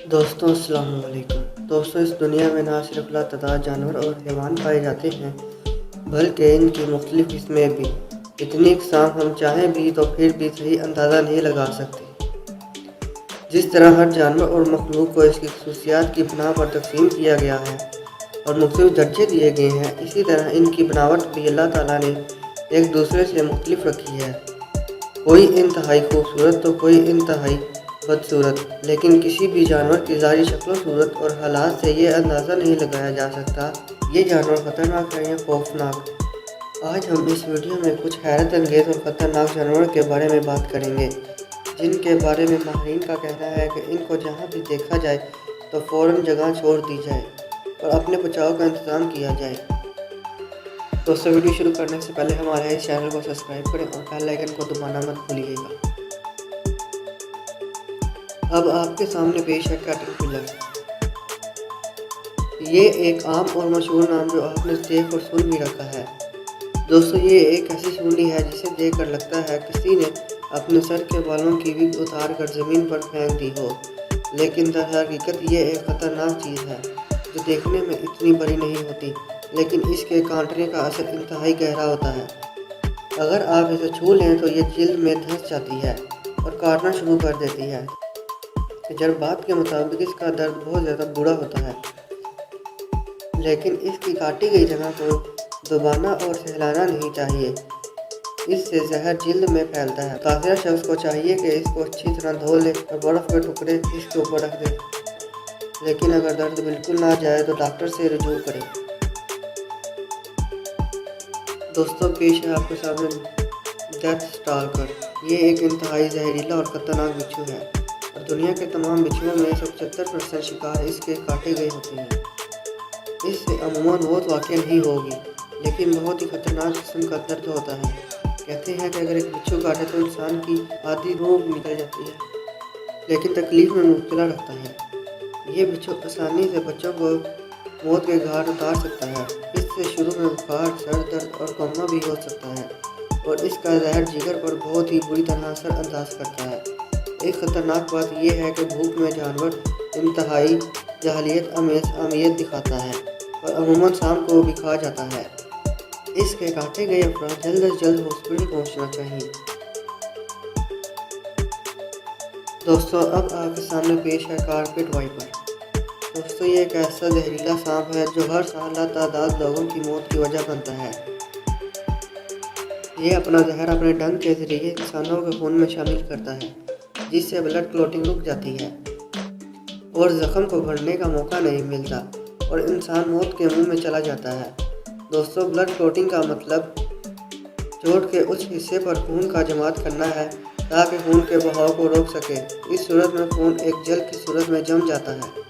दोस्तों अस्सलाम वालेकुम। दोस्तों इस दुनिया में ना सिर्फ लातादाद जानवर और हैवान पाए जाते हैं बल्कि इनकी मुख्तलिफ किस्में भी। इतनी अक़साम हम चाहें भी तो फिर भी सही अंदाज़ा नहीं लगा सकते। जिस तरह हर जानवर और मखलूक को इसकी खसूसियात की बिना पर तकसीम किया गया है और मुख्तलिफ दर्जे दिए गए हैं, इसी तरह इनकी बनावट भी अल्लाह ताला ने एक दूसरे से मुख्तलिफ रखी है। कोई इंतहाई खूबसूरत तो कोई इंतहाई बदसूरत, लेकिन किसी भी जानवर की ज़ाहिरी शक्ल सूरत और हालात से ये अंदाज़ा नहीं लगाया जा सकता ये जानवर ख़तरनाक है या खौफनाक। आज हम इस वीडियो में कुछ हैरत अंगेज़ और ख़तरनाक जानवरों के बारे में बात करेंगे, जिनके बारे में माहिरीन का कहना है कि इनको जहाँ भी देखा जाए तो फ़ौरन जगह छोड़ दी जाए और अपने बचाव का इंतज़ाम किया जाए। दोस्तों वीडियो शुरू करने से पहले हमारे इस चैनल को सब्सक्राइब करें और बेल आइकन को दबाना मत भूलिएगा। अब आपके सामने पेश है कैटरपिलर। ये एक आम और मशहूर नाम जो आपने देख और सुन भी रखा है। दोस्तों ये एक ऐसी सूंडी है जिसे देखकर लगता है किसी ने अपने सर के बालों की विग उतार कर ज़मीन पर फेंक दी हो, लेकिन दरहकीकत ये एक ख़तरनाक चीज़ है जो देखने में इतनी बड़ी नहीं होती, लेकिन इसके काटने का असर इंतहाई गहरा होता है। अगर आप इसे छू लें तो ये जिल्द में धंस जाती है और काटना शुरू कर देती है। तजर्बात के मुताबिक इसका दर्द बहुत ज़्यादा बुरा होता है, लेकिन इसकी काटी गई जगह को दबाना और सहलाना नहीं चाहिए, इससे जहर जिल्द में फैलता है। ताज़ा शख्स को चाहिए कि इसको अच्छी तरह धो ले और बर्फ़ के टुकड़े इसके ऊपर रख दे, लेकिन अगर दर्द बिल्कुल ना जाए तो डॉक्टर से रुजू करें। दोस्तों पेश है आपके सामने डेथ स्टाल्कर। ये एक इंतहाई जहरीला और ख़तरनाक बिच्छू है और दुनिया के तमाम बिच्छुओं में 75% शिकार इसके काटे गए होते हैं। इससे अमूमन मौत वाक़ई नहीं होगी, लेकिन बहुत ही ख़तरनाक किस्म का दर्द होता है। कहते हैं कि अगर एक बिच्छू काटे तो इंसान की आधी रूह निकल जाती है, लेकिन तकलीफ़ में मुब्तला रहता है। ये बिच्छू आसानी से बच्चों को मौत के घाट उतार सकता है। इससे शुरू में बुखार, सर दर्द और कोमा भी हो सकता है और इसका जहर जिगर पर बहुत ही बुरी तरह असर अंदाज करता है। एक ख़तरनाक बात यह है कि भूख में जानवर इंतहाई जाहलियत अहमियत दिखाता है और अमूमन शाम को भी खा जाता है। इसके काटे गए अफराद जल्द से जल्द हॉस्पिटल पहुंचना चाहिए। दोस्तों अब आपके सामने पेश है कारपेट वाइपर। दोस्तों ये एक ऐसा जहरीला सांप है जो हर साल लातादाद लोगों की मौत की वजह बनता है। ये अपना जहर अपने डंक के जरिए इंसानों के खून में शामिल करता है, जिससे ब्लड क्लॉटिंग रुक जाती है और ज़ख्म को भरने का मौका नहीं मिलता और इंसान मौत के मुंह में चला जाता है। दोस्तों ब्लड क्लॉटिंग का मतलब चोट के उस हिस्से पर खून का जमात करना है ताकि खून के बहाव को रोक सके। इस सूरत में खून एक जेल की सूरत में जम जाता है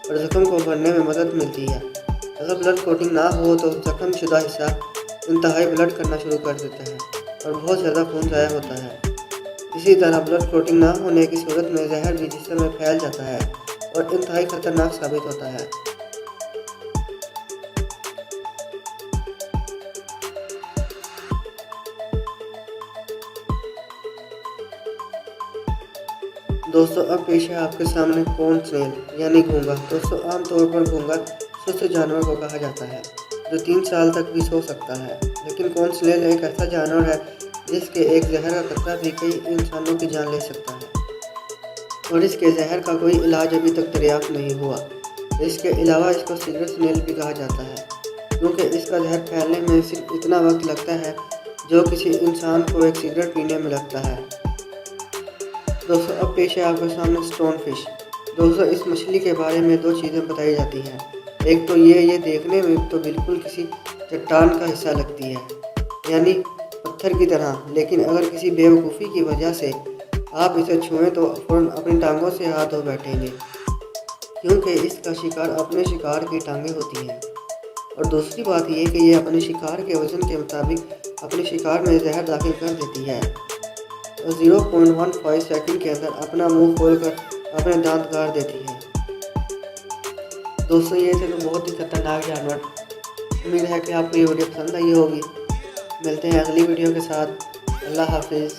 और ज़ख्म को भरने में मदद मिलती है। अगर ब्लड क्लॉटिंग ना हो तो ज़ख्म शुदा हिस्सा इंतहाई ब्लड करना शुरू कर देता है और बहुत ज़्यादा खून ज़ाया होता है। इसी तरह ब्लड क्लॉटिंग ना होने की सूरत में जहर भी जिस्म में फैल जाता है और इंतहाई खतरनाक साबित होता है। दोस्तों अब पेश है आपके सामने कॉर्न स्नेल यानी घोंघा। दोस्तों आमतौर पर घोंघा सुस्त जानवर को कहा जाता है जो 3 साल तक भी सो सकता है, लेकिन कॉर्न स्नेल एक ऐसा जानवर है जिसके एक जहर का खतरा भी कई इंसानों की जान ले सकता है और इसके जहर का कोई इलाज अभी तक दरियाफ्त नहीं हुआ। इसके अलावा इसको सिगरेट स्नेल भी कहा जाता है, क्योंकि इसका जहर फैलने में सिर्फ इतना वक्त लगता है जो किसी इंसान को एक सिगरेट पीने में लगता है। दोस्तों अब पेश है आपके सामने स्टोन फिश। दोस्तों इस मछली के बारे में 2 चीज़ें बताई जाती हैं। एक तो ये देखने में तो बिल्कुल किसी चट्टान का हिस्सा लगती है, यानी पत्थर की तरह, लेकिन अगर किसी बेवकूफ़ी की वजह से आप इसे छुएं तो फ़ौरन अपनी टांगों से हाथ धो बैठेंगे, क्योंकि इसका शिकार अपने शिकार की टांगें होती हैं। और दूसरी बात यह कि यह अपने शिकार के वज़न के मुताबिक अपने शिकार में जहर दाखिल कर देती है और 0.15 सेकंड के अंदर अपना मुंह खोलकर अपने दांत गाड़ देती है। दोस्तों ये थे तो बहुत ही खतरनाक जानवर। उम्मीद है कि आपको ये वीडियो पसंद आई होगी। मिलते हैं अगली वीडियो के साथ। अल्लाह हाफिज़।